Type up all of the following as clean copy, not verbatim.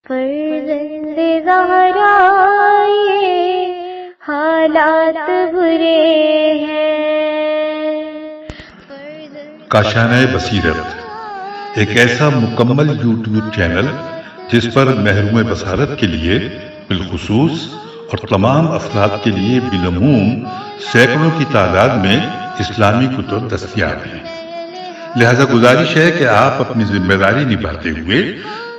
فرزند زہرا یہ حالات برے ہیں۔ کاشانہ بصیرت ایک ایسا مکمل یوٹیوب چینل جس پر محروم بصارت کے لیے بالخصوص اور تمام افراد کے لیے بالعموم سینکڑوں کی تعداد میں اسلامی کتب دستیاب ہیں۔ لہذا گزارش ہے کہ آپ اپنی ذمہ داری نبھاتے ہوئے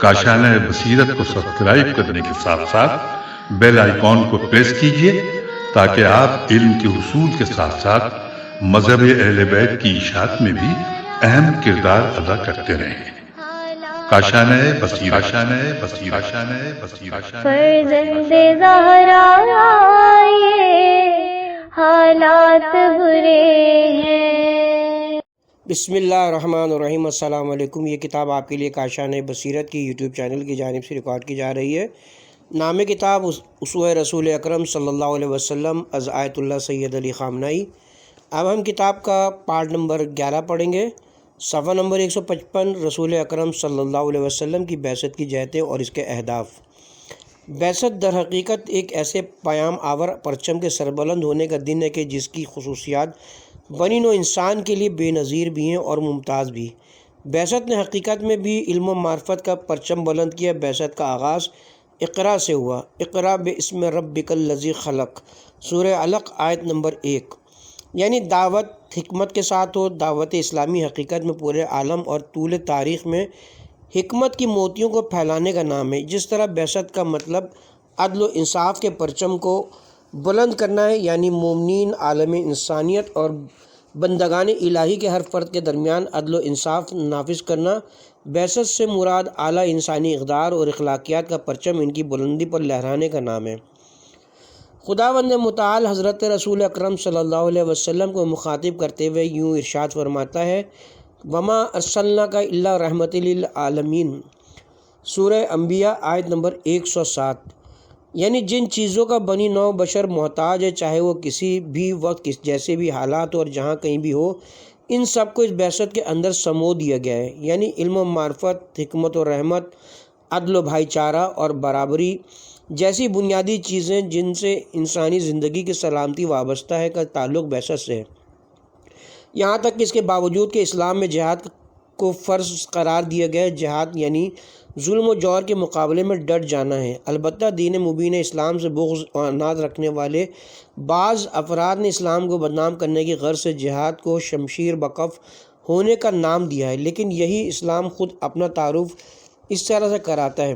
کاشانہ بصیرت کو سبسکرائب کرنے کے ساتھ ساتھ بیل آئیکن کو پریس کیجیے تاکہ آپ علم کے حصول کے ساتھ ساتھ مذہب اہل بیت کی اشاعت میں بھی اہم کردار ادا کرتے رہیں۔ کاشانہ بصیرت۔ فرزند زہرا یہ حالات برے ہیں۔ بسم اللہ الرحمن الرحیم۔ السلام علیکم۔ یہ کتاب آپ کے لیے کاشانہ بصیرت کی یوٹیوب چینل کی جانب سے ریکارڈ کی جا رہی ہے۔ نام کتاب اسوہ رسول اکرم صلی اللہ علیہ وسلم از آیت اللہ سید علی خامنائی۔ اب ہم کتاب کا پارٹ نمبر 11 پڑھیں گے۔ صفحہ نمبر 155، رسول اکرم صلی اللہ علیہ وسلم کی بعثت کی جہتیں اور اس کے اہداف۔ بعثت در حقیقت ایک ایسے پیام آور پرچم کے سربلند ہونے کا دن ہے کہ جس کی خصوصیات بنی نوع انسان کے لیے بے نظیر بھی ہیں اور ممتاز بھی۔ بعثت نے حقیقت میں بھی علم و معرفت کا پرچم بلند کیا۔ بعثت کا آغاز اقرا سے ہوا۔ اقرا باسم ربک الذی خلق، سورہ علق آیت نمبر 1۔ یعنی دعوت حکمت کے ساتھ ہو۔ دعوت اسلامی حقیقت میں پورے عالم اور طول تاریخ میں حکمت کی موتیوں کو پھیلانے کا نام ہے۔ جس طرح بعثت کا مطلب عدل و انصاف کے پرچم کو بلند کرنا ہے، یعنی مومنین، عالم انسانیت اور بندگان الہی کے ہر فرد کے درمیان عدل و انصاف نافذ کرنا۔ بعثت سے مراد اعلیٰ انسانی اقدار اور اخلاقیات کا پرچم ان کی بلندی پر لہرانے کا نام ہے۔ خداوند متعال حضرت رسول اکرم صلی اللہ علیہ وسلم کو مخاطب کرتے ہوئے یوں ارشاد فرماتا ہے، وما ارسلناک الا رحمۃ للعالمین، سورہ انبیاء آیت نمبر 107۔ یعنی جن چیزوں کا بنی نوع بشر محتاج ہے، چاہے وہ کسی بھی وقت جیسے بھی حالات ہو اور جہاں کہیں بھی ہو، ان سب کو اس بعثت کے اندر سمو دیا گیا ہے۔ یعنی علم و معرفت، حکمت و رحمت، عدل و بھائی چارہ اور برابری جیسی بنیادی چیزیں جن سے انسانی زندگی کی سلامتی وابستہ ہے کا تعلق بعثت سے ہے۔ یہاں تک کہ اس کے باوجود کہ اسلام میں جہاد کو فرض قرار دیا گیا ہے۔ جہاد یعنی ظلم و جور کے مقابلے میں ڈٹ جانا ہے۔ البتہ دین مبین اسلام سے بغض و عناد رکھنے والے بعض افراد نے اسلام کو بدنام کرنے کی غرض سے جہاد کو شمشیر بکف ہونے کا نام دیا ہے، لیکن یہی اسلام خود اپنا تعارف اس طرح سے کراتا ہے۔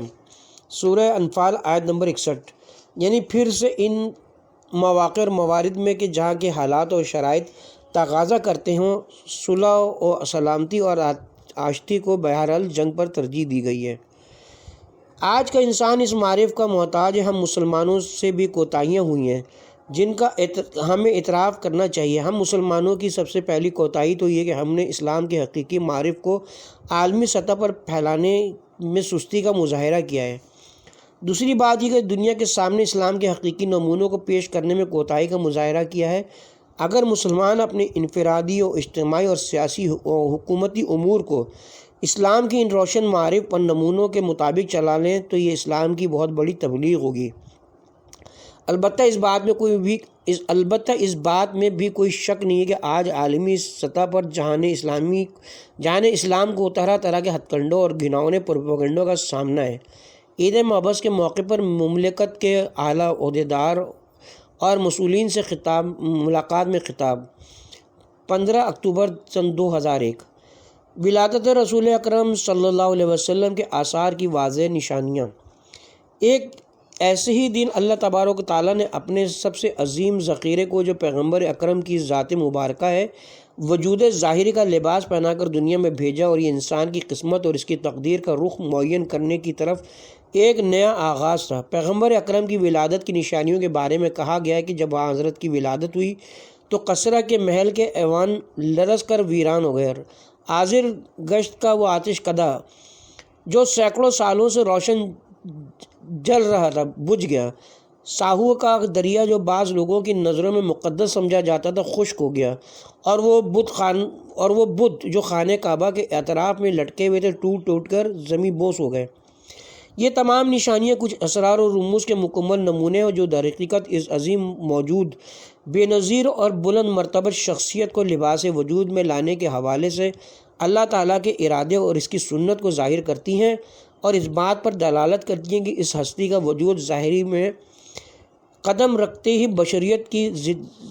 سورہ انفال آیت نمبر 61۔ یعنی پھر سے ان مواقع اور موارد میں کہ جہاں کے حالات اور شرائط تقاضا کرتے ہوں، صلح و سلامتی اور آشتی کو بہرحال جنگ پر ترجیح دی گئی ہے۔ آج کا انسان اس معرف کا محتاج ہے۔ ہم مسلمانوں سے بھی کوتاہیاں ہوئی ہیں جن کا ہمیں اعتراف کرنا چاہیے۔ ہم مسلمانوں کی سب سے پہلی کوتاہی تو یہ کہ ہم نے اسلام کے حقیقی معرف کو عالمی سطح پر پھیلانے میں سستی کا مظاہرہ کیا ہے۔ دوسری بات یہ کہ دنیا کے سامنے اسلام کے حقیقی نمونوں کو پیش کرنے میں کوتاہی کا مظاہرہ کیا ہے۔ اگر مسلمان اپنے انفرادی و اجتماعی اور سیاسی و حکومتی امور کو اسلام کی ان روشن معارف اور نمونوں کے مطابق چلا لیں تو یہ اسلام کی بہت بڑی تبلیغ ہوگی۔ البتہ اس بات میں بھی کوئی شک نہیں ہے کہ آج عالمی سطح پر جہان اسلام کو طرح طرح کے ہتھ کنڈوں اور گھناؤنے پروپیگنڈوں کا سامنا ہے۔ عید مبعث کے موقع پر مملکت کے اعلیٰ عہدیدار اور مسئولین سے ملاقات میں خطاب، 15 اکتوبر سن 2001۔ ولادت رسول اکرم صلی اللہ علیہ وسلم کے آثار کی واضح نشانیاں۔ ایک ایسے ہی دن اللہ تبارک و تعالیٰ نے اپنے سب سے عظیم ذخیرے کو جو پیغمبر اکرم کی ذات مبارکہ ہے، وجود ظاہری کا لباس پہنا کر دنیا میں بھیجا، اور یہ انسان کی قسمت اور اس کی تقدیر کا رخ معین کرنے کی طرف ایک نیا آغاز تھا۔ پیغمبر اکرم کی ولادت کی نشانیوں کے بارے میں کہا گیا ہے کہ جب حضرت کی ولادت ہوئی تو قصرہ کے محل کے ایوان لرز کر ویران ہو گئے۔ حاضر گشت کا وہ آتش کدہ جو سینکڑوں سالوں سے روشن جل رہا تھا بجھ گیا۔ ساہو کا دریا جو بعض لوگوں کی نظروں میں مقدس سمجھا جاتا تھا خشک ہو گیا، اور وہ بت جو خانہ کعبہ کے اطراف میں لٹکے ہوئے تھے ٹوٹ ٹوٹ کر زمیں بوس ہو گئے۔ یہ تمام نشانیاں کچھ اسرار و رموز کے مکمل نمونے ہیں جو در حقیقت اس عظیم موجود بے نظیر اور بلند مرتبہ شخصیت کو لباس وجود میں لانے کے حوالے سے اللہ تعالیٰ کے ارادے اور اس کی سنت کو ظاہر کرتی ہیں اور اس بات پر دلالت کرتی ہیں کہ اس ہستی کا وجود ظاہری میں قدم رکھتے ہی بشریت کی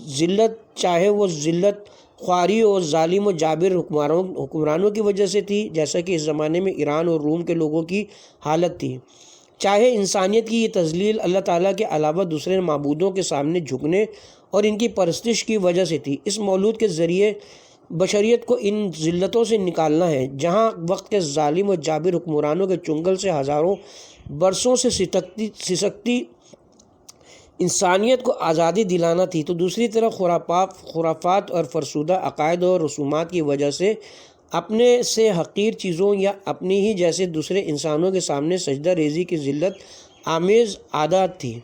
ذلت، چاہے وہ ذلت خواری اور ظالم و جابر حکمرانوں کی وجہ سے تھی، جیسا کہ اس زمانے میں ایران اور روم کے لوگوں کی حالت تھی، چاہے انسانیت کی یہ تذلیل اللہ تعالیٰ کے علاوہ دوسرے معبودوں کے سامنے جھکنے اور ان کی پرستش کی وجہ سے تھی۔ اس مولود کے ذریعے بشریت کو ان ذلتوں سے نکالنا ہے، جہاں وقت کے ظالم و جابر حکمرانوں کے چنگل سے ہزاروں برسوں سے سسکتی انسانیت کو آزادی دلانا تھی، تو دوسری طرف خرافات اور فرسودہ عقائد اور رسومات کی وجہ سے اپنے سے حقیر چیزوں یا اپنی ہی جیسے دوسرے انسانوں کے سامنے سجدہ ریزی کی ذلت آمیز عادات تھی۔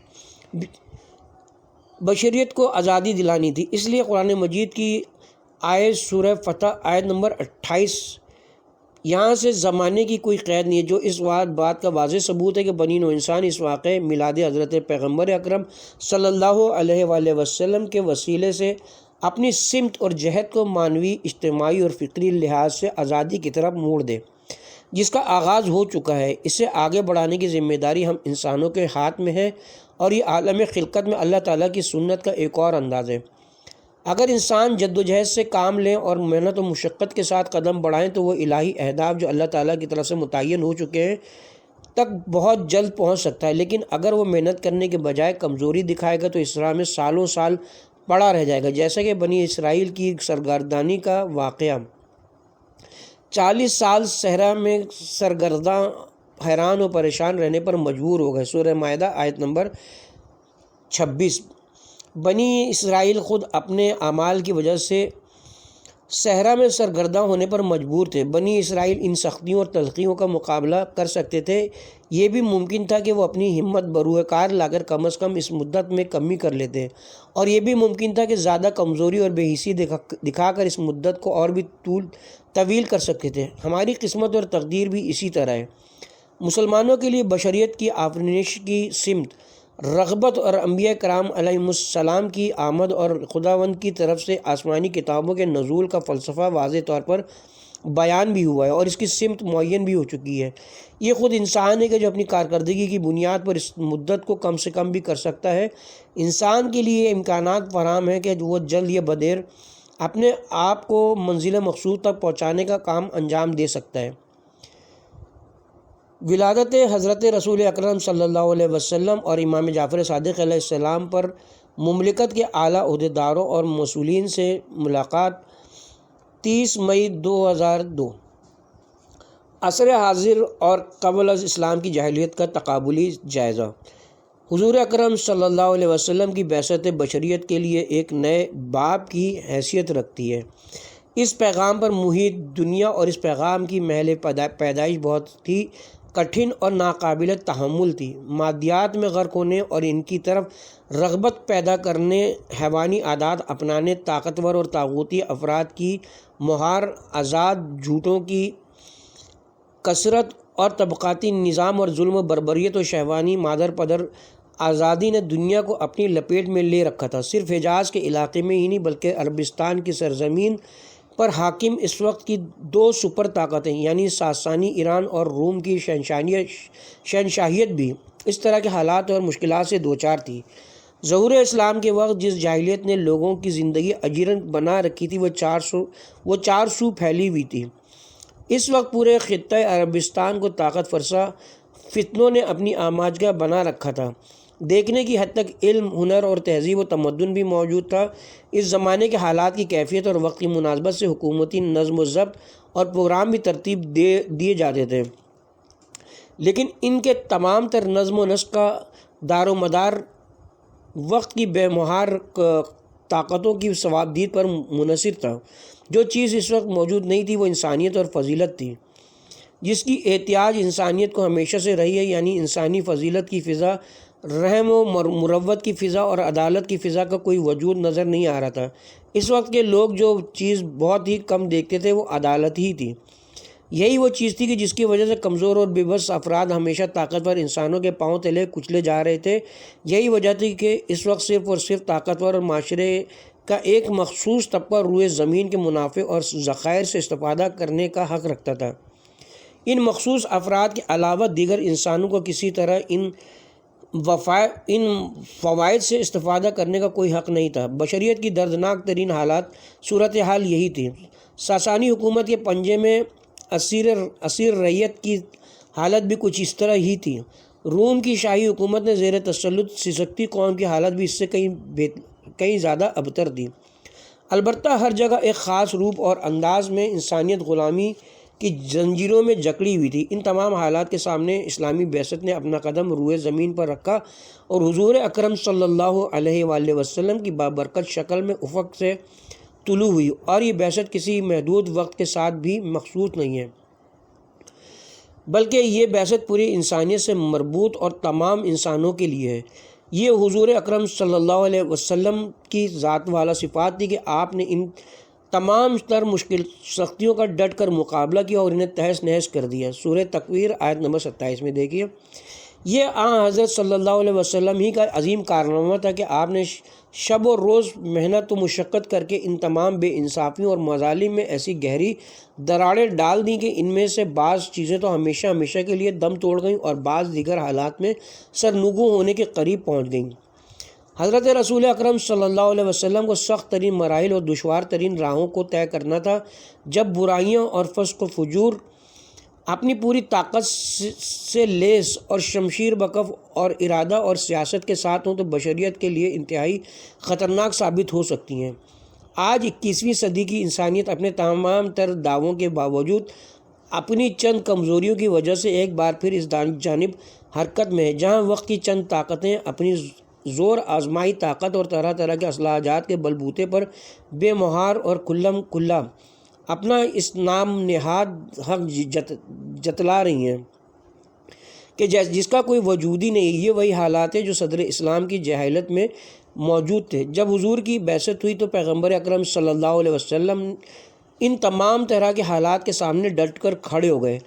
بشریت کو آزادی دلانی تھی، اس لیے قرآن مجید کی آیت سورہ فتح آیت نمبر 28، یہاں سے زمانے کی کوئی قید نہیں ہے، جو اس بات کا واضح ثبوت ہے کہ بنی نوع انسان اس واقعے میلاد حضرت پیغمبر اکرم صلی اللہ علیہ وآلہ وسلم کے وسیلے سے اپنی سمت اور جہت کو معنوی، اجتماعی اور فکری لحاظ سے آزادی کی طرف موڑ دے، جس کا آغاز ہو چکا ہے۔ اسے آگے بڑھانے کی ذمہ داری ہم انسانوں کے ہاتھ میں ہے، اور یہ عالم خلقت میں اللہ تعالیٰ کی سنت کا ایک اور انداز ہے۔ اگر انسان جد و جہد سے کام لیں اور محنت و مشقت کے ساتھ قدم بڑھائیں تو وہ الہی اہداف جو اللہ تعالیٰ کی طرف سے متعین ہو چکے ہیں تک بہت جلد پہنچ سکتا ہے، لیکن اگر وہ محنت کرنے کے بجائے کمزوری دکھائے گا تو اس راہ میں سالوں سال پڑا رہ جائے گا، جیسا کہ بنی اسرائیل کی سرگردانی کا واقعہ۔ 40 سال صحرا میں سرگرداں، حیران و پریشان رہنے پر مجبور ہو گئے۔ سورہ مائدہ آیت نمبر 26۔ بنی اسرائیل خود اپنے اعمال کی وجہ سے صحرا میں سرگرداں ہونے پر مجبور تھے۔ بنی اسرائیل ان سختیوں اور تلخیوں کا مقابلہ کر سکتے تھے، یہ بھی ممکن تھا کہ وہ اپنی ہمت بروئے کار لا کر کم از کم اس مدت میں کمی کر لیتے، اور یہ بھی ممکن تھا کہ زیادہ کمزوری اور بے حسی دکھا کر اس مدت کو اور بھی طویل کر سکتے تھے۔ ہماری قسمت اور تقدیر بھی اسی طرح ہے۔ مسلمانوں کے لیے بشریت کی آفرینش کی سمت، رغبت اور انبیاء کرام علیہم السلام کی آمد اور خداوند کی طرف سے آسمانی کتابوں کے نزول کا فلسفہ واضح طور پر بیان بھی ہوا ہے اور اس کی سمت معین بھی ہو چکی ہے۔ یہ خود انسان ہے کہ جو اپنی کارکردگی کی بنیاد پر اس مدت کو کم سے کم بھی کر سکتا ہے۔ انسان کے لیے امکانات فراہم ہیں کہ وہ جلد یا بدیر اپنے آپ کو منزل مقصود تک پہنچانے کا کام انجام دے سکتا ہے۔ ولادت حضرت رسول اکرم صلی اللہ علیہ وسلم اور امام جعفر صادق علیہ السلام پر مملکت کے اعلیٰ عہدیداروں اور مسئولین سے ملاقات 30 مئی 2002۔ عصر حاضر اور قبل از اسلام کی جاہلیت کا تقابلی جائزہ۔ حضور اکرم صلی اللہ علیہ وسلم کی بعثت بشریت کے لیے ایک نئے باب کی حیثیت رکھتی ہے۔ اس پیغام پر محیط دنیا اور اس پیغام کی محل پیدائش بہت ہی کٹھن اور ناقابل تحمل تھی۔ مادیات میں غرق ہونے اور ان کی طرف رغبت پیدا کرنے، حیوانی عادات اپنانے، طاقتور اور طاغوتی افراد کی مہار، آزاد جھوٹوں کی کثرت اور طبقاتی نظام اور ظلم و بربریت و شہوانی مادر پدر آزادی نے دنیا کو اپنی لپیٹ میں لے رکھا تھا۔ صرف حجاز کے علاقے میں ہی نہیں بلکہ عربستان کی سرزمین پر حاکم اس وقت کی 2 سپر طاقتیں یعنی ساسانی ایران اور روم کی شہنشاہیت بھی اس طرح کے حالات اور مشکلات سے دوچار تھی۔ ظہور اسلام کے وقت جس جاہلیت نے لوگوں کی زندگی اجیرن بنا رکھی تھی وہ چار سو پھیلی ہوئی تھی۔ اس وقت پورے خطہ عربستان کو طاقت فرسا فتنوں نے اپنی آماجگاہ بنا رکھا تھا۔ دیکھنے کی حد تک علم، ہنر اور تہذیب و تمدن بھی موجود تھا۔ اس زمانے کے حالات کی کیفیت اور وقت کی مناسبت سے حکومتی نظم و ضبط اور پروگرام بھی ترتیب دیے جاتے تھے، لیکن ان کے تمام تر نظم و نسق کا دار و مدار وقت کی بے مہار طاقتوں کی ثوابدید پر منحصر تھا۔ جو چیز اس وقت موجود نہیں تھی وہ انسانیت اور فضیلت تھی، جس کی احتیاج انسانیت کو ہمیشہ سے رہی ہے، یعنی انسانی فضیلت کی فضا، رحم و مروت کی فضا اور عدالت کی فضا کا کوئی وجود نظر نہیں آ رہا تھا۔ اس وقت کے لوگ جو چیز بہت ہی کم دیکھتے تھے وہ عدالت ہی تھی۔ یہی وہ چیز تھی کہ جس کی وجہ سے کمزور اور بے بس افراد ہمیشہ طاقتور انسانوں کے پاؤں تلے کچلے جا رہے تھے۔ یہی وجہ تھی کہ اس وقت صرف اور صرف طاقتور اور معاشرے کا ایک مخصوص طبقہ روئے زمین کے منافع اور ذخائر سے استفادہ کرنے کا حق رکھتا تھا۔ ان مخصوص افراد کے علاوہ دیگر انسانوں کو کسی طرح ان فوائد سے استفادہ کرنے کا کوئی حق نہیں تھا۔ بشریت کی دردناک ترین صورتحال یہی تھی۔ ساسانی حکومت کے پنجے میں اسیر ریت کی حالت بھی کچھ اس طرح ہی تھی۔ روم کی شاہی حکومت نے زیر تسلط سسکتی قوم کی حالت بھی اس سے کہیں زیادہ ابتر تھی۔ البتہ ہر جگہ ایک خاص روپ اور انداز میں انسانیت غلامی کی زنجیروں میں جکڑی ہوئی تھی۔ ان تمام حالات کے سامنے اسلامی بعثت نے اپنا قدم روئے زمین پر رکھا اور حضور اکرم صلی اللہ علیہ وآلہ وسلم کی بابرکت شکل میں افق سے طلوع ہوئی، اور یہ بعثت کسی محدود وقت کے ساتھ بھی مخصوص نہیں ہے، بلکہ یہ بعثت پوری انسانیت سے مربوط اور تمام انسانوں کے لیے ہے۔ یہ حضور اکرم صلی اللہ علیہ وسلم کی ذات والا صفات تھی کہ آپ نے ان تمام تر مشکل سختیوں کا ڈٹ کر مقابلہ کیا اور انہیں تہس نہس کر دیا۔ سورہ تکویر آیت نمبر 27 میں دیکھیے، یہ حضرت صلی اللہ علیہ وسلم ہی کا عظیم کارنامہ تھا کہ آپ نے شب و روز محنت و مشقت کر کے ان تمام بے انصافیوں اور مظالم میں ایسی گہری دراڑیں ڈال دیں کہ ان میں سے بعض چیزیں تو ہمیشہ کے لیے دم توڑ گئیں اور بعض دیگر حالات میں سرنگوں ہونے کے قریب پہنچ گئیں۔ حضرت رسول اکرم صلی اللہ علیہ وسلم کو سخت ترین مراحل اور دشوار ترین راہوں کو طے کرنا تھا۔ جب برائیاں اور فسق و فجور اپنی پوری طاقت سے لیس اور شمشیر بکف اور ارادہ اور سیاست کے ساتھ ہوں تو بشریت کے لیے انتہائی خطرناک ثابت ہو سکتی ہیں۔ آج 21ویں صدی کی انسانیت اپنے تمام تر دعووں کے باوجود اپنی چند کمزوریوں کی وجہ سے ایک بار پھر اس جانب حرکت میں ہے، جہاں وقت کی چند طاقتیں اپنی زور آزمائی طاقت اور طرح طرح کے اصلاحات کے بلبوتے پر بے مہار اور کھلا اپنا اس نام نہاد حق جتلا رہی ہیں کہ جس کا کوئی وجود ہی نہیں۔ یہ وہی حالات ہیں جو صدر اسلام کی جاہلیت میں موجود تھے۔ جب حضور کی بعثت ہوئی تو پیغمبر اکرم صلی اللہ علیہ وسلم ان تمام طرح کے حالات کے سامنے ڈٹ کر کھڑے ہو گئے۔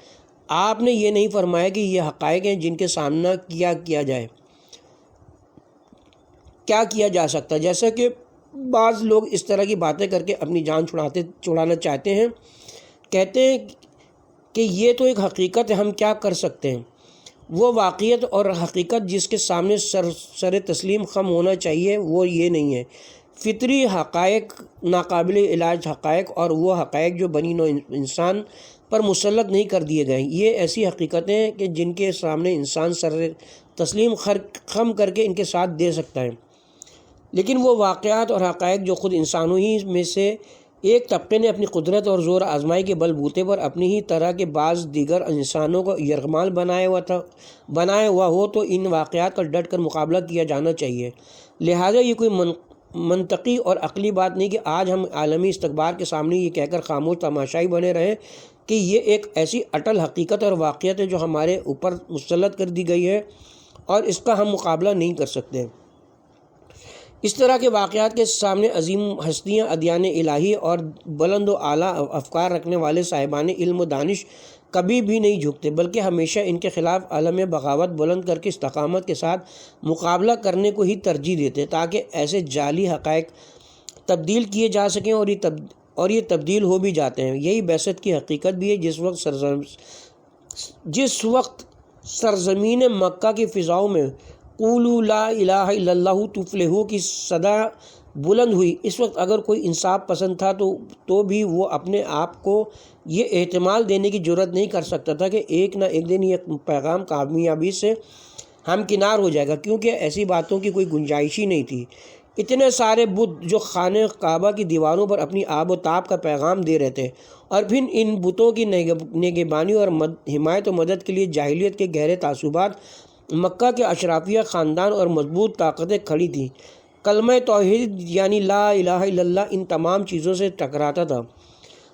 آپ نے یہ نہیں فرمایا کہ یہ حقائق ہیں جن کے سامنا کیا کیا جا سکتا، جیسا کہ بعض لوگ اس طرح کی باتیں کر کے اپنی جان چھڑانا چاہتے ہیں، کہتے ہیں کہ یہ تو ایک حقیقت ہے، ہم کیا کر سکتے ہیں۔ وہ واقعیت اور حقیقت جس کے سامنے سر تسلیم خم ہونا چاہیے وہ یہ نہیں ہے۔ فطری حقائق، ناقابل علاج حقائق اور وہ حقائق جو بنی نوع انسان پر مسلط نہیں کر دیے گئے، یہ ایسی حقیقتیں ہیں کہ جن کے سامنے انسان سر تسلیم خم کر کے ان کے ساتھ دے سکتا ہے، لیکن وہ واقعات اور حقائق جو خود انسانوں ہی میں سے ایک طبقے نے اپنی قدرت اور زور آزمائی کے بل بوتے پر اپنی ہی طرح کے بعض دیگر انسانوں کو یرغمال بنایا ہوا ہو تو ان واقعات کا ڈٹ کر مقابلہ کیا جانا چاہیے۔ لہٰذا یہ کوئی منطقی اور عقلی بات نہیں کہ آج ہم عالمی استکبار کے سامنے یہ کہہ کر خاموش تماشائی بنے رہیں کہ یہ ایک ایسی اٹل حقیقت اور واقعیت ہے جو ہمارے اوپر مسلط کر دی گئی ہے اور اس کا ہم مقابلہ نہیں کر سکتے۔ اس طرح کے واقعات کے سامنے عظیم ہستیاں، ادیان الہی اور بلند و اعلیٰ افکار رکھنے والے صاحبان علم و دانش کبھی بھی نہیں جھکتے، بلکہ ہمیشہ ان کے خلاف علم بغاوت بلند کر کے استقامت کے ساتھ مقابلہ کرنے کو ہی ترجیح دیتے تاکہ ایسے جعلی حقائق تبدیل کیے جا سکیں اور یہ تبدیل ہو بھی جاتے ہیں۔ یہی بعثت کی حقیقت بھی ہے۔ جس وقت سرزمین مکہ کی فضاؤں میں قولوا لا الہ الا اللہ تفلحوا کی صدا بلند ہوئی، اس وقت اگر کوئی انصاف پسند تھا تو بھی وہ اپنے آپ کو یہ احتمال دینے کی جرت نہیں کر سکتا تھا کہ ایک نہ ایک دن یہ پیغام کامیابی سے ہمکنار ہو جائے گا، کیونکہ ایسی باتوں کی کوئی گنجائش ہی نہیں تھی۔ اتنے سارے بت جو خانہ کعبہ کی دیواروں پر اپنی آب و تاب کا پیغام دے رہے تھے، اور پھر ان بتوں کی نگہبانی اور حمایت و مدد کے لیے جاہلیت کے گہرے تعصبات، مکہ کے اشرافیہ خاندان اور مضبوط طاقتیں کھڑی تھیں۔ کلمہ توحید یعنی لا الہ الا اللہ ان تمام چیزوں سے ٹکراتا تھا۔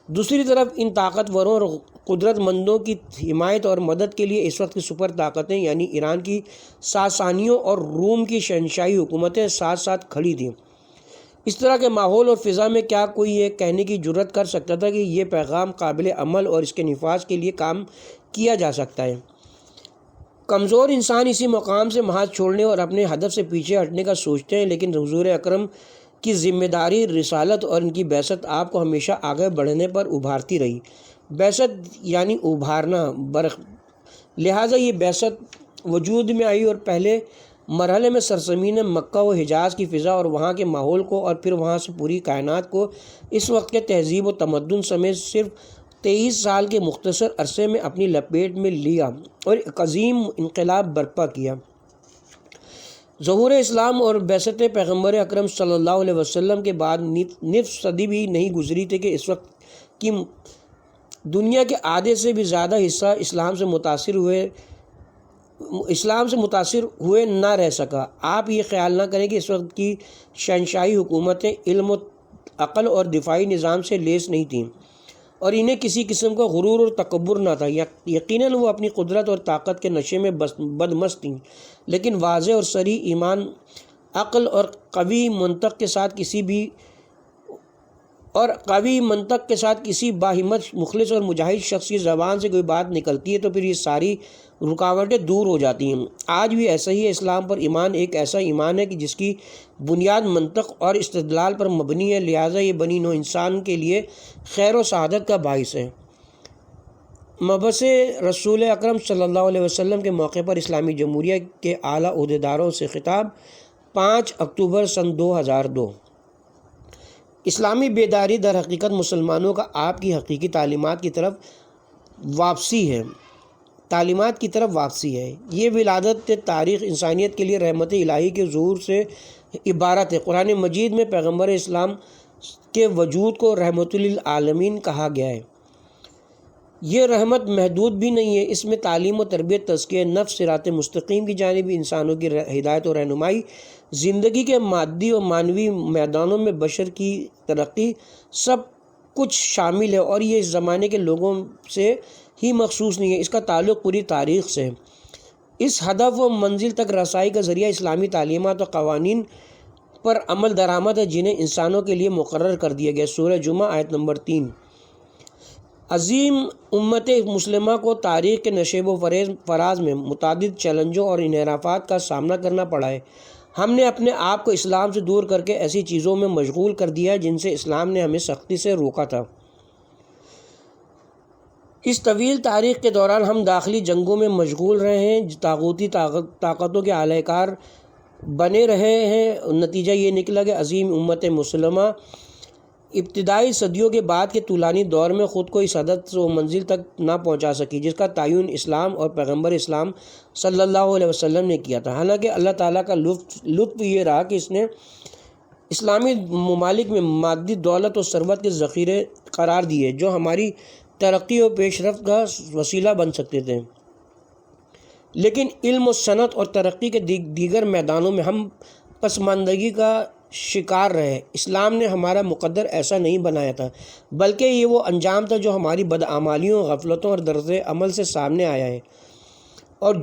دوسری طرف ان طاقتوروں اور قدرت مندوں کی حمایت اور مدد کے لیے اس وقت کی سپر طاقتیں یعنی ایران کی ساسانیوں اور روم کی شہنشاہی حکومتیں ساتھ ساتھ کھڑی تھیں۔ اس طرح کے ماحول اور فضا میں کیا کوئی یہ کہنے کی جرت کر سکتا تھا کہ یہ پیغام قابل عمل اور اس کے نفاذ کے لیے کام کیا جا سکتا ہے؟ کمزور انسان اسی مقام سے محاذ چھوڑنے اور اپنے ہدف سے پیچھے ہٹنے کا سوچتے ہیں، لیکن حضور اکرم کی ذمہ داری، رسالت اور ان کی بعثت آپ کو ہمیشہ آگے بڑھنے پر ابھارتی رہی۔ بعثت یعنی ابھارنا، لہٰذا یہ بعثت وجود میں آئی اور پہلے مرحلے میں سرزمین مکہ و حجاز کی فضا اور وہاں کے ماحول کو اور پھر وہاں سے پوری کائنات کو اس وقت کے تہذیب و تمدن سمیت صرف 23 سال کے مختصر عرصے میں اپنی لپیٹ میں لیا اور ایک عظیم انقلاب برپا کیا۔ ظہور اسلام اور بعثت پیغمبر اکرم صلی اللہ علیہ وسلم کے بعد نصف صدی بھی نہیں گزری تھی کہ اس وقت کی دنیا کے آدھے سے بھی زیادہ حصہ اسلام سے متاثر ہوئے نہ رہ سکا۔ آپ یہ خیال نہ کریں کہ اس وقت کی شہنشاہی حکومتیں علم و عقل اور دفاعی نظام سے لیس نہیں تھیں اور انہیں کسی قسم کا غرور اور تکبر نہ تھا۔ یقیناً وہ اپنی قدرت اور طاقت کے نشے میں بدمست تھیں، لیکن واضح اور صریح ایمان، عقل اور قوی منطق کے ساتھ کسی باہمت مخلص اور مجاہد شخص کی زبان سے کوئی بات نکلتی ہے تو پھر یہ ساری رکاوٹیں دور ہو جاتی ہیں۔ آج بھی ایسا ہی ہے۔ اسلام پر ایمان ایک ایسا ایمان ہے کہ جس کی بنیاد منطق اور استدلال پر مبنی ہے، لہٰذا یہ بنی نوع انسان کے لیے خیر و سعادت کا باعث ہے۔ مبعث رسول اکرم صلی اللہ علیہ وسلم کے موقع پر اسلامی جمہوریہ کے اعلیٰ عہدیداروں سے خطاب، 5 اکتوبر سن 2002۔ اسلامی بیداری در حقیقت مسلمانوں کا آپ کی حقیقی تعلیمات کی طرف واپسی ہے۔ یہ ولادت تاریخ انسانیت کے لیے رحمت الہی کے ظہور سے عبارت ہے۔ قرآن مجید میں پیغمبر اسلام کے وجود کو رحمت للعالمین کہا گیا ہے۔ یہ رحمت محدود بھی نہیں ہے، اس میں تعلیم و تربیت، تزکیہ نفس، صراط مستقیم کی جانب انسانوں کی ہدایت و رہنمائی، زندگی کے مادی و معنوی میدانوں میں بشر کی ترقی، سب کچھ شامل ہے اور یہ اس زمانے کے لوگوں سے ہی مخصوص نہیں ہے، اس کا تعلق پوری تاریخ سے ہے۔ اس ہدف و منزل تک رسائی کا ذریعہ اسلامی تعلیمات و قوانین پر عمل درآمد ہے جنہیں انسانوں کے لیے مقرر کر دیا گیا۔ سورہ جمعہ آیت نمبر 3۔ عظیم امت مسلمہ کو تاریخ کے نشیب و فراز میں متعدد چیلنجوں اور انحرافات کا سامنا کرنا پڑا ہے۔ ہم نے اپنے آپ کو اسلام سے دور کر کے ایسی چیزوں میں مشغول کر دیا ہے جن سے اسلام نے ہمیں سختی سے روکا تھا۔ اس طویل تاریخ کے دوران ہم داخلی جنگوں میں مشغول رہے ہیں، طاغوتی طاقتوں کے اعلی کار بنے رہے ہیں۔ نتیجہ یہ نکلا کہ عظیم امت مسلمہ ابتدائی صدیوں کے بعد کے طولانی دور میں خود کو اس حد و منزل تک نہ پہنچا سکی جس کا تعین اسلام اور پیغمبر اسلام صلی اللہ علیہ وسلم نے کیا تھا۔ حالانکہ اللہ تعالیٰ کا لطف یہ رہا کہ اس نے اسلامی ممالک میں مادی دولت و ثروت کے ذخیرے قرار دیے جو ہماری ترقی و پیش رفت کا وسیلہ بن سکتے تھے، لیکن علم و صنعت اور ترقی کے دیگر میدانوں میں ہم پسماندگی کا شکار رہے۔ اسلام نے ہمارا مقدر ایسا نہیں بنایا تھا، بلکہ یہ وہ انجام تھا جو ہماری بدعمالیوں، غفلتوں اور طرز عمل سے سامنے آیا ہے، اور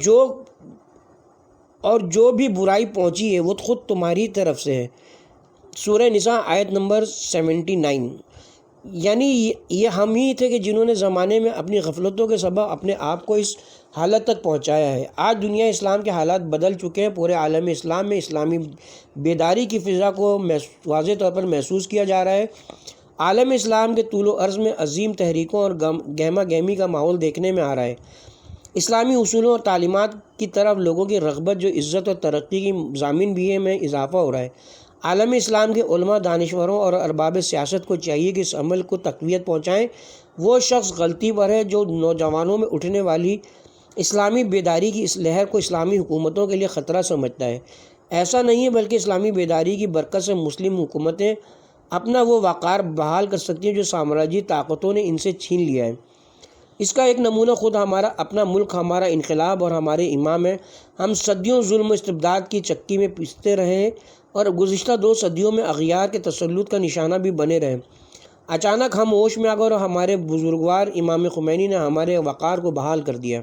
جو بھی برائی پہنچی ہے وہ خود تمہاری طرف سے ہے۔ سورہ نساء آیت نمبر 79۔ یعنی یہ ہم ہی تھے کہ جنہوں نے زمانے میں اپنی غفلتوں کے سبب اپنے آپ کو اس حالت تک پہنچایا ہے۔ آج دنیا اسلام کے حالات بدل چکے ہیں۔ پورے عالم اسلام میں اسلامی بیداری کی فضا کو واضح طور پر محسوس کیا جا رہا ہے۔ عالم اسلام کے طول و عرض میں عظیم تحریکوں اور گہما گہمی کا ماحول دیکھنے میں آ رہا ہے۔ اسلامی اصولوں اور تعلیمات کی طرف لوگوں کی رغبت جو عزت اور ترقی کی ضامن بھی ہے میں اضافہ ہو رہا ہے۔ عالم اسلام کے علماء، دانشوروں اور ارباب سیاست کو چاہیے کہ اس عمل کو تقویت پہنچائیں۔ وہ شخص غلطی پر ہے جو نوجوانوں میں اٹھنے والی اسلامی بیداری کی اس لہر کو اسلامی حکومتوں کے لیے خطرہ سمجھتا ہے۔ ایسا نہیں ہے، بلکہ اسلامی بیداری کی برکت سے مسلم حکومتیں اپنا وہ وقار بحال کر سکتی ہیں جو سامراجی طاقتوں نے ان سے چھین لیا ہے۔ اس کا ایک نمونہ خود ہمارا اپنا ملک، ہمارا انقلاب اور ہمارے امام ہیں۔ ہم صدیوں ظلم و استبداد کی چکی میں پیستے رہے ہیں اور گزشتہ 2 صدیوں میں اغیار کے تسلط کا نشانہ بھی بنے رہے۔ اچانک ہم ہوش میں آ گئے اور ہمارے بزرگوار امام خمینی نے ہمارے وقار کو بحال کر دیا۔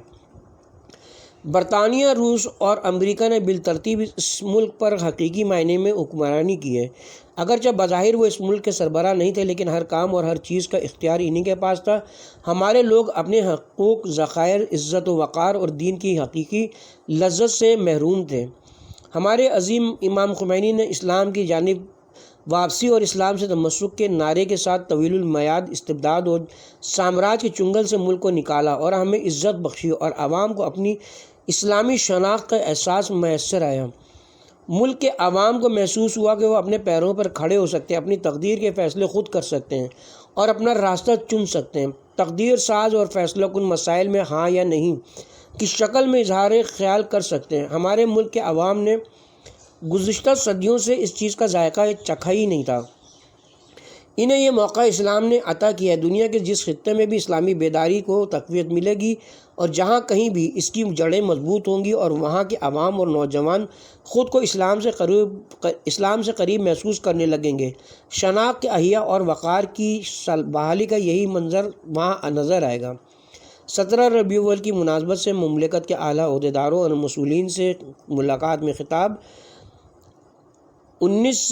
برطانیہ، روس اور امریکہ نے بالترتیب اس ملک پر حقیقی معنی میں حکمرانی کی ہے۔ اگرچہ بظاہر وہ اس ملک کے سربراہ نہیں تھے، لیکن ہر کام اور ہر چیز کا اختیار انہی کے پاس تھا۔ ہمارے لوگ اپنے حقوق، ذخائر، عزت و وقار اور دین کی حقیقی لذت سے محروم تھے۔ ہمارے عظیم امام خمینی نے اسلام کی جانب واپسی اور اسلام سے تمسک کے نعرے کے ساتھ طویل المیعاد استبداد اور سامراج کے چنگل سے ملک کو نکالا اور ہمیں عزت بخشی اور عوام کو اپنی اسلامی شناخت کا احساس میسر آیا۔ ملک کے عوام کو محسوس ہوا کہ وہ اپنے پیروں پر کھڑے ہو سکتے ہیں، اپنی تقدیر کے فیصلے خود کر سکتے ہیں اور اپنا راستہ چن سکتے ہیں۔ تقدیر ساز اور فیصلہ کن مسائل میں ہاں یا نہیں کی شکل میں اظہار خیال کر سکتے ہیں۔ ہمارے ملک کے عوام نے گزشتہ صدیوں سے اس چیز کا ذائقہ چکھا ہی نہیں تھا۔ انہیں یہ موقع اسلام نے عطا کیا ہے۔ دنیا کے جس خطے میں بھی اسلامی بیداری کو تقویت ملے گی اور جہاں کہیں بھی اس کی جڑیں مضبوط ہوں گی اور وہاں کے عوام اور نوجوان خود کو اسلام سے قریب محسوس کرنے لگیں گے، شناخت کے احیا اور وقار کی بحالی کا یہی منظر وہاں نظر آئے گا۔ 17 ربیع الاول کی مناسبت سے مملکت کے اعلیٰ عہدیداروں اور مسئولین سے ملاقات میں خطاب 19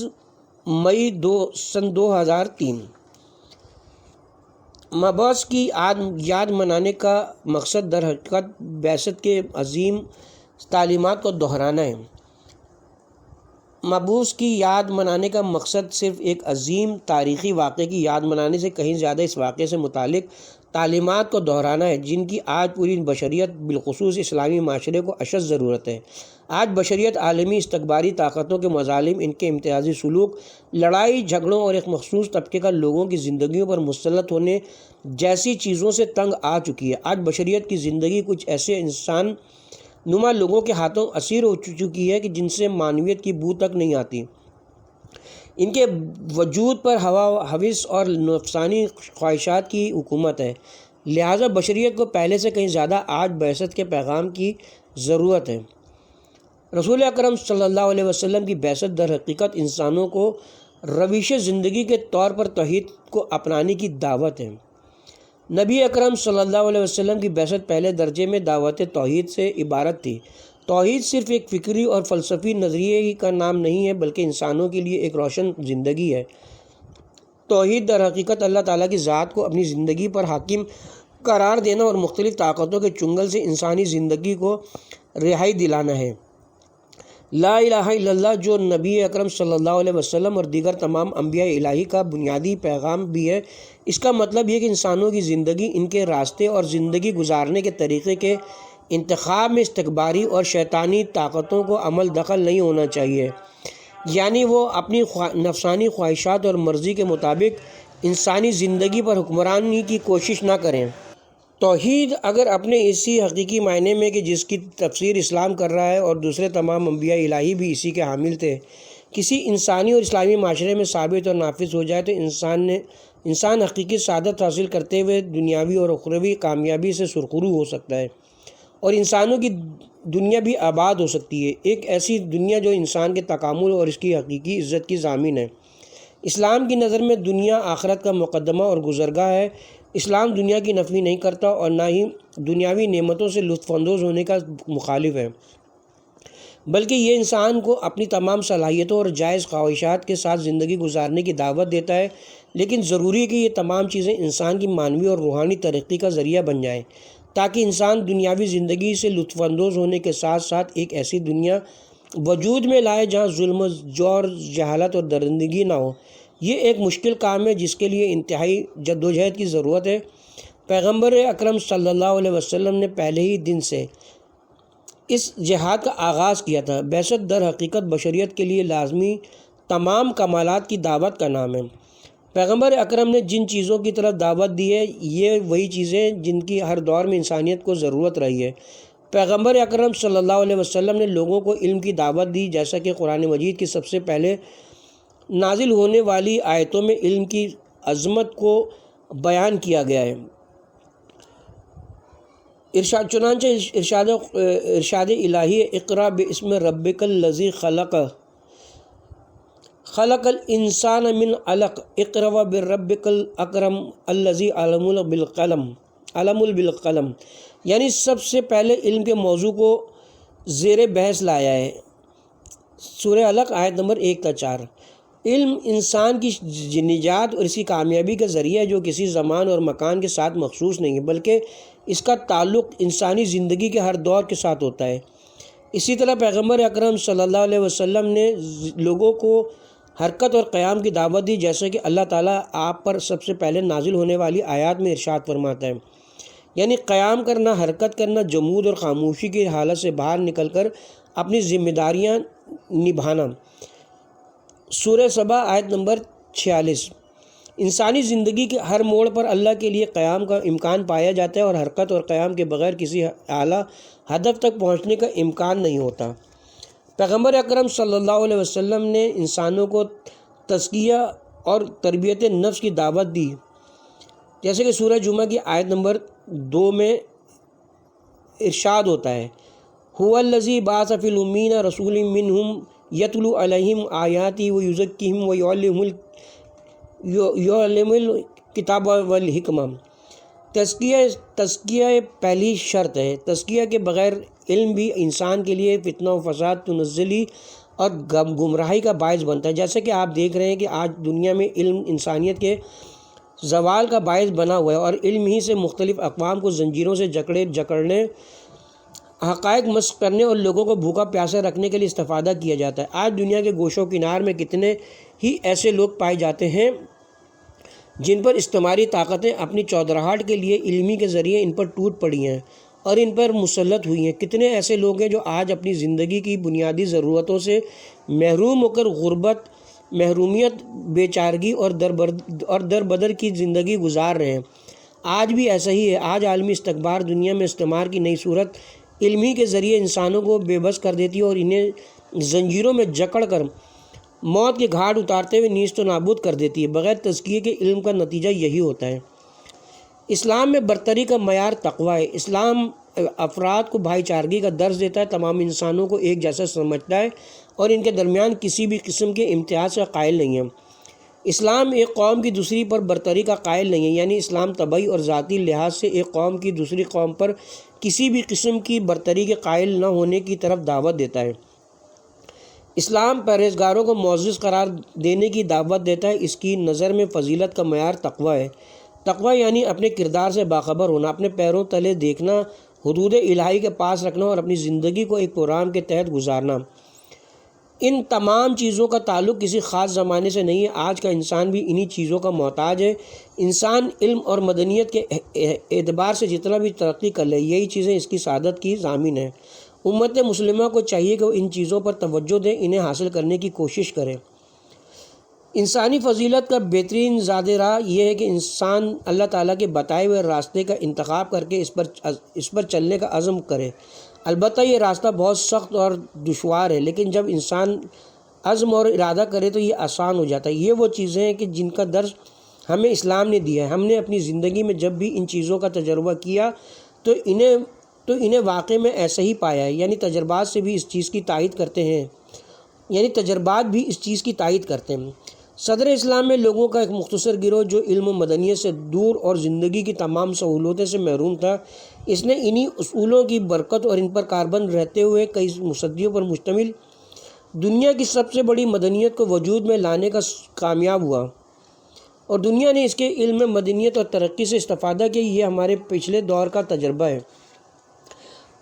مئی سن 2003۔ مبعوث کی یاد منانے کا مقصد در حقیقت بعثت کے عظیم تعلیمات کو دہرانا ہے۔ مبعوث کی یاد منانے کا مقصد صرف ایک عظیم تاریخی واقعے کی یاد منانے سے کہیں زیادہ اس واقعے سے متعلق تعلیمات کو دہرانا ہے، جن کی آج پوری بشریت بالخصوص اسلامی معاشرے کو اشد ضرورت ہے۔ آج بشریت عالمی استکباری طاقتوں کے مظالم، ان کے امتیازی سلوک، لڑائی جھگڑوں اور ایک مخصوص طبقے کا لوگوں کی زندگیوں پر مسلط ہونے جیسی چیزوں سے تنگ آ چکی ہے۔ آج بشریت کی زندگی کچھ ایسے انسان نما لوگوں کے ہاتھوں اسیر ہو چکی ہے کہ جن سے معنویت کی بو تک نہیں آتی۔ ان کے وجود پر ہوس اور نفسانی خواہشات کی حکومت ہے، لہٰذا بشریت کو پہلے سے کہیں زیادہ آج بعثت کے پیغام کی ضرورت ہے۔ رسول اکرم صلی اللہ علیہ وسلم کی بعثت در حقیقت انسانوں کو روش زندگی کے طور پر توحید کو اپنانے کی دعوت ہے۔ نبی اکرم صلی اللہ علیہ وسلم کی بعثت پہلے درجے میں دعوت توحید سے عبارت تھی۔ توحید صرف ایک فکری اور فلسفی نظریے ہی کا نام نہیں ہے، بلکہ انسانوں کے لیے ایک روشن زندگی ہے۔ توحید در حقیقت اللہ تعالیٰ کی ذات کو اپنی زندگی پر حاکم قرار دینا اور مختلف طاقتوں کے چنگل سے انسانی زندگی کو رہائی دلانا ہے۔ لا الہ الا اللہ، جو نبی اکرم صلی اللہ علیہ وسلم اور دیگر تمام انبیاء الہی کا بنیادی پیغام بھی ہے، اس کا مطلب یہ کہ انسانوں کی زندگی، ان کے راستے اور زندگی گزارنے کے طریقے کے انتخاب میں استکباری اور شیطانی طاقتوں کو عمل دخل نہیں ہونا چاہیے، یعنی وہ اپنی نفسانی خواہشات اور مرضی کے مطابق انسانی زندگی پر حکمرانی کی کوشش نہ کریں۔ توحید اگر اپنے اسی حقیقی معنی میں کہ جس کی تفسیر اسلام کر رہا ہے اور دوسرے تمام انبیاء الہی بھی اسی کے حامل تھے، کسی انسانی اور اسلامی معاشرے میں ثابت اور نافذ ہو جائے تو انسان حقیقی سعادت حاصل کرتے ہوئے دنیاوی اور اخروی کامیابی سے سرخرو ہو سکتا ہے اور انسانوں کی دنیا بھی آباد ہو سکتی ہے، ایک ایسی دنیا جو انسان کے تکامل اور اس کی حقیقی عزت کی ضامن ہے۔ اسلام کی نظر میں دنیا آخرت کا مقدمہ اور گزرگاہ ہے۔ اسلام دنیا کی نفی نہیں کرتا اور نہ ہی دنیاوی نعمتوں سے لطف اندوز ہونے کا مخالف ہے، بلکہ یہ انسان کو اپنی تمام صلاحیتوں اور جائز خواہشات کے ساتھ زندگی گزارنے کی دعوت دیتا ہے، لیکن ضروری ہے کہ یہ تمام چیزیں انسان کی معنوی اور روحانی ترقی کا ذریعہ بن جائیں، تاکہ انسان دنیاوی زندگی سے لطف اندوز ہونے کے ساتھ ساتھ ایک ایسی دنیا وجود میں لائے جہاں ظلم، جور، جہالت اور درندگی نہ ہو۔ یہ ایک مشکل کام ہے جس کے لیے انتہائی جدوجہد کی ضرورت ہے۔ پیغمبر اکرم صلی اللہ علیہ وسلم نے پہلے ہی دن سے اس جہاد کا آغاز کیا تھا۔ بعثت در حقیقت بشریت کے لیے لازمی تمام کمالات کی دعوت کا نام ہے۔ پیغمبر اکرم نے جن چیزوں کی طرف دعوت دی ہے، یہ وہی چیزیں جن کی ہر دور میں انسانیت کو ضرورت رہی ہے۔ پیغمبر اکرم صلی اللہ علیہ وسلم نے لوگوں کو علم کی دعوت دی، جیسا کہ قرآن مجید کی سب سے پہلے نازل ہونے والی آیتوں میں علم کی عظمت کو بیان کیا گیا ہے۔ چنانچہ ارشاد الہی اقرأ باسم ربک الذی خلق، خلق الانسان من علق، اقرأ بربک الاکرم الذی علم بالقلم، علم بالقلم، یعنی سب سے پہلے علم کے موضوع کو زیر بحث لایا ہے۔ سورہ علق آیت نمبر 1-4۔ علم انسان کی نجات اور اس کی کامیابی کا ذریعہ ہے، جو کسی زمان اور مکان کے ساتھ مخصوص نہیں ہے، بلکہ اس کا تعلق انسانی زندگی کے ہر دور کے ساتھ ہوتا ہے۔ اسی طرح پیغمبر اکرم صلی اللہ علیہ وسلم نے لوگوں کو حرکت اور قیام کی دعوت دی، جیسے کہ اللہ تعالیٰ آپ پر سب سے پہلے نازل ہونے والی آیات میں ارشاد فرماتا ہے، یعنی قیام کرنا، حرکت کرنا، جمود اور خاموشی کی حالت سے باہر نکل کر اپنی ذمہ داریاں نبھانا۔ سورہ سبا آیت نمبر 46۔ انسانی زندگی کے ہر موڑ پر اللہ کے لیے قیام کا امکان پایا جاتا ہے، اور حرکت اور قیام کے بغیر کسی اعلیٰ ہدف تک پہنچنے کا امکان نہیں ہوتا۔ پیغمبر اکرم صلی اللہ علیہ وسلم نے انسانوں کو تزکیہ اور تربیت نفس کی دعوت دی، جیسے کہ سورہ جمعہ کی آیت نمبر 2 میں ارشاد ہوتا ہے، هو الذی بعث فی الامین رسولا منہم یتلو علیہم آیاتی ویزکیہم ویعلمہم الکتاب والحکمہ۔ تزکیہ پہلی شرط ہے۔ تزکیہ کے بغیر علم بھی انسان کے لیے فتنہ و فساد، تنزلی اور گمراہی کا باعث بنتا ہے۔ جیسے کہ آپ دیکھ رہے ہیں کہ آج دنیا میں علم انسانیت کے زوال کا باعث بنا ہوا ہے، اور علم ہی سے مختلف اقوام کو زنجیروں سے جکڑنے، حقائق مسخ کرنے اور لوگوں کو بھوکا پیاسا رکھنے کے لیے استفادہ کیا جاتا ہے۔ آج دنیا کے گوشوں کنار میں کتنے ہی ایسے لوگ پائے جاتے ہیں جن پر استعماری طاقتیں اپنی چودراہٹ کے لیے علمی کے ذریعے ان پر ٹوٹ پڑی ہیں اور ان پر مسلط ہوئی ہیں۔ کتنے ایسے لوگ ہیں جو آج اپنی زندگی کی بنیادی ضرورتوں سے محروم ہو کر غربت، محرومیت، بیچارگی اور دربدر کی زندگی گزار رہے ہیں۔ آج بھی ایسا ہی ہے۔ آج عالمی استکبار دنیا میں استعمار کی نئی صورت علمی کے ذریعے انسانوں کو بے بس کر دیتی ہے اور انہیں زنجیروں میں جکڑ کر موت کے گھاٹ اتارتے ہوئے نیست و نابود کر دیتی ہے۔ بغیر تزکیے کے علم کا نتیجہ یہی ہوتا ہے۔ اسلام میں برتری کا معیار تقویٰ ہے۔ اسلام افراد کو بھائی چارگی کا درس دیتا ہے، تمام انسانوں کو ایک جیسا سمجھتا ہے اور ان کے درمیان کسی بھی قسم کے امتیاز کا قائل نہیں ہے۔ اسلام ایک قوم کی دوسری پر برتری کا قائل نہیں ہے، یعنی اسلام طبعی اور ذاتی لحاظ سے ایک قوم کی دوسری قوم پر کسی بھی قسم کی برتری کے قائل نہ ہونے کی طرف دعوت دیتا ہے۔ اسلام پرہیزگاروں کو معزز قرار دینے کی دعوت دیتا ہے۔ اس کی نظر میں فضیلت کا معیار تقویٰ ہے۔ تقویٰ یعنی اپنے کردار سے باخبر ہونا، اپنے پیروں تلے دیکھنا، حدود الہی کے پاس رکھنا اور اپنی زندگی کو ایک پروگرام کے تحت گزارنا۔ ان تمام چیزوں کا تعلق کسی خاص زمانے سے نہیں ہے۔ آج کا انسان بھی انہی چیزوں کا محتاج ہے۔ انسان علم اور مدنیت کے اعتبار سے جتنا بھی ترقی کر لے، یہی چیزیں اس کی سعادت کی ضامن ہیں۔ امت مسلمہ کو چاہیے کہ وہ ان چیزوں پر توجہ دیں، انہیں حاصل کرنے کی کوشش کریں۔ انسانی فضیلت کا بہترین زاد راہ یہ ہے کہ انسان اللہ تعالیٰ کے بتائے ہوئے راستے کا انتخاب کر کے اس پر چلنے کا عزم کرے۔ البتہ یہ راستہ بہت سخت اور دشوار ہے، لیکن جب انسان عزم اور ارادہ کرے تو یہ آسان ہو جاتا ہے۔ یہ وہ چیزیں ہیں کہ جن کا درس ہمیں اسلام نے دیا ہے۔ ہم نے اپنی زندگی میں جب بھی ان چیزوں کا تجربہ کیا تو انہیں واقع میں ایسا ہی پایا ہے، یعنی تجربات بھی اس چیز کی تائید کرتے ہیں۔ صدر اسلام میں لوگوں کا ایک مختصر گروہ جو علم و مدنیت سے دور اور زندگی کی تمام سہولتوں سے محروم تھا، اس نے انہی اصولوں کی برکت اور ان پر کاربند رہتے ہوئے کئی صدیوں پر مشتمل دنیا کی سب سے بڑی مدنیت کو وجود میں لانے کا کامیاب ہوا، اور دنیا نے اس کے علم مدنیت اور ترقی سے استفادہ کیا۔ یہ ہمارے پچھلے دور کا تجربہ ہے۔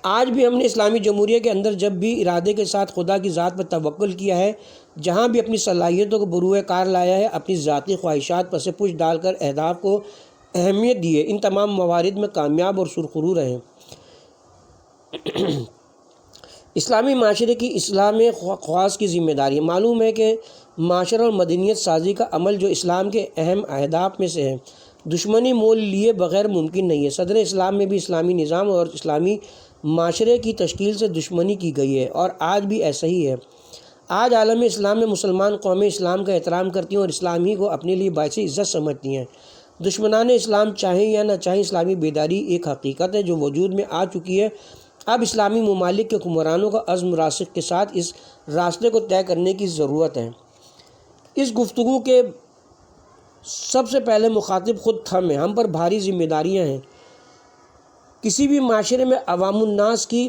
آج بھی ہم نے اسلامی جمہوریہ کے اندر جب بھی ارادے کے ساتھ خدا کی ذات پر توکل کیا ہے، جہاں بھی اپنی صلاحیتوں کو بروئے کار لایا ہے، اپنی ذاتی خواہشات پر سے پوچھ ڈال کر اہداف کو اہمیت دی ہے، ان تمام موارد میں کامیاب اور سرخرو رہے۔ اسلامی معاشرے کی اصلاح میں خواص کی ذمہ داری۔ معلوم ہے کہ معاشرہ اور مدنیت سازی کا عمل جو اسلام کے اہم اہداف میں سے ہے، دشمنی مول لیے بغیر ممکن نہیں ہے۔ صدر اسلام میں بھی اسلامی نظام اور اسلامی معاشرے کی تشکیل سے دشمنی کی گئی ہے، اور آج بھی ایسا ہی ہے۔ آج عالم اسلام میں مسلمان قومیں اسلام کا احترام کرتی ہیں اور اسلام ہی کو اپنے لیے باعث عزت سمجھتی ہیں۔ دشمنان اسلام چاہیں یا نہ چاہیں، اسلامی بیداری ایک حقیقت ہے جو وجود میں آ چکی ہے۔ اب اسلامی ممالک کے حکمرانوں کا عزم راسخ کے ساتھ اس راستے کو طے کرنے کی ضرورت ہے۔ اس گفتگو کے سب سے پہلے مخاطب خود ہم ہیں۔ ہم پر بھاری ذمہ داریاں ہیں۔ کسی بھی معاشرے میں عوام الناس کی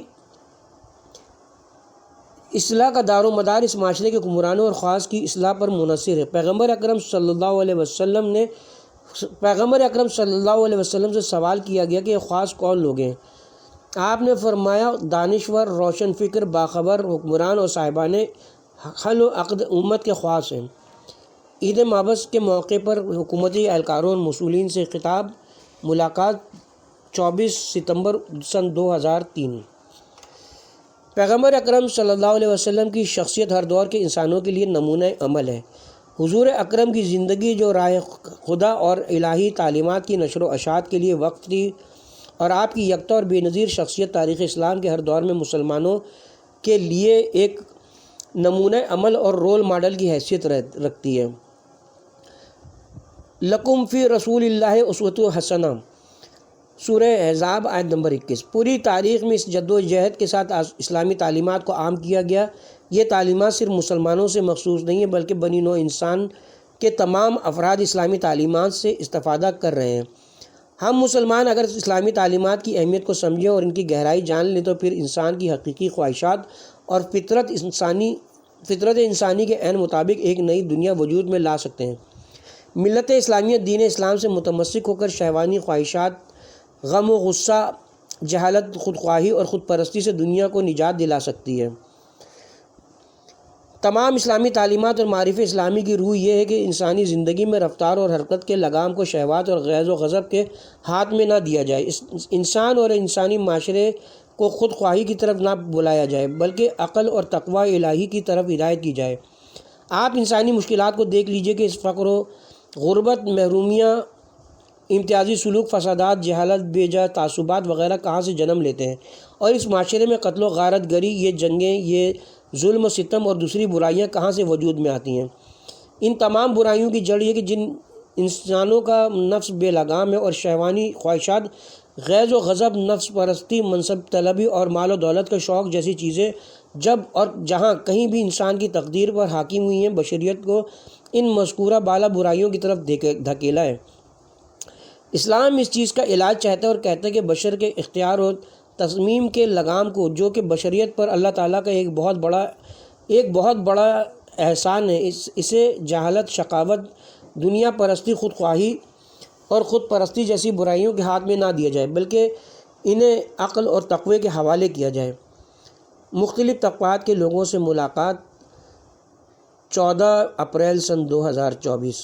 اصلاح کا دار و مدار اس معاشرے کے حکمرانوں اور خواص کی اصلاح پر منحصر ہے۔ پیغمبر اکرم صلی اللہ علیہ وسلم سے سوال کیا گیا کہ یہ خواص کون لوگ ہیں؟ آپ نے فرمایا دانشور، روشن فکر، باخبر حکمران اور صاحبان حل و عقد امت کے خواص ہیں۔ عید مابعث کے موقع پر حکومتی اہلکاروں اور مسئولین سے خطاب، ملاقات 24 ستمبر سن 2003۔ پیغمبر اکرم صلی اللہ علیہ وسلم کی شخصیت ہر دور کے انسانوں کے لیے نمونہ عمل ہے۔ حضور اکرم کی زندگی جو راہ خدا اور الہی تعلیمات کی نشر و اشاعت کے لیے وقت تھی، اور آپ کی یکتا اور بے نظیر شخصیت تاریخ اسلام کے ہر دور میں مسلمانوں کے لیے ایک نمونہ عمل اور رول ماڈل کی حیثیت رکھتی ہے۔ لکم فی رسول اللہ اسوۃ حسنہ، سورہ احزاب آیت نمبر 21۔ پوری تاریخ میں اس جد و جہد کے ساتھ اسلامی تعلیمات کو عام کیا گیا۔ یہ تعلیمات صرف مسلمانوں سے مخصوص نہیں ہیں بلکہ بنی نوع انسان کے تمام افراد اسلامی تعلیمات سے استفادہ کر رہے ہیں۔ ہم مسلمان اگر اسلامی تعلیمات کی اہمیت کو سمجھیں اور ان کی گہرائی جان لیں تو پھر انسان کی حقیقی خواہشات اور فطرت انسانی کے عین مطابق ایک نئی دنیا وجود میں لا سکتے ہیں۔ ملت اسلامیہ دین اسلام سے متمسک ہو کر شہوانی خواہشات، غم و غصہ، جہالت، خودخواہی اور خود پرستی سے دنیا کو نجات دلا سکتی ہے۔ تمام اسلامی تعلیمات اور معرفت اسلامی کی روح یہ ہے کہ انسانی زندگی میں رفتار اور حرکت کے لگام کو شہوات اور غیظ و غضب کے ہاتھ میں نہ دیا جائے۔ انسان اور انسانی معاشرے کو خود خواہی کی طرف نہ بلایا جائے بلکہ عقل اور تقوی الہی کی طرف ہدایت کی جائے۔ آپ انسانی مشکلات کو دیکھ لیجئے کہ اس فقر و غربت، محرومیاں، امتیازی سلوک، فسادات، جہالت، بے جا تعصبات وغیرہ کہاں سے جنم لیتے ہیں، اور اس معاشرے میں قتل و غارت گری، یہ جنگیں، یہ ظلم و ستم اور دوسری برائیاں کہاں سے وجود میں آتی ہیں۔ ان تمام برائیوں کی جڑ یہ کہ جن انسانوں کا نفس بے لگام ہے اور شہوانی خواہشات، غیظ و غضب، نفس پرستی، منصب طلبی اور مال و دولت کا شوق جیسی چیزیں جب اور جہاں کہیں بھی انسان کی تقدیر پر حاکم ہوئی ہیں، بشریت کو ان مذکورہ بالا برائیوں کی طرف دھکیلا ہے۔ اسلام اس چیز کا علاج چاہتا ہے اور کہتا ہے کہ بشر کے اختیار و تصمیم کے لگام کو، جو کہ بشریت پر اللہ تعالیٰ کا ایک بہت بڑا احسان ہے، اسے جہالت، شقاوت، دنیا پرستی، خودخواہی اور خود پرستی جیسی برائیوں کے ہاتھ میں نہ دیا جائے بلکہ انہیں عقل اور تقوی کے حوالے کیا جائے۔ مختلف طبقات کے لوگوں سے ملاقات 14 اپریل سن 2024۔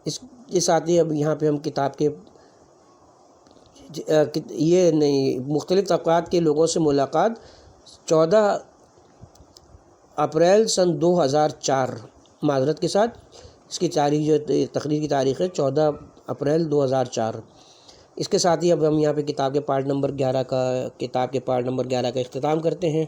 اس کے ساتھ ہی اب یہاں پہ ہم کتاب کے مختلف طبقات کے لوگوں سے ملاقات 14 اپریل سن 2004، معذرت کے ساتھ اس کی تاریخ، جو تقریر کی تاریخ ہے 14 اپریل 2004۔ اس کے ساتھ ہی اب ہم یہاں پہ کتاب کے پارٹ نمبر 11 کا اختتام کرتے ہیں۔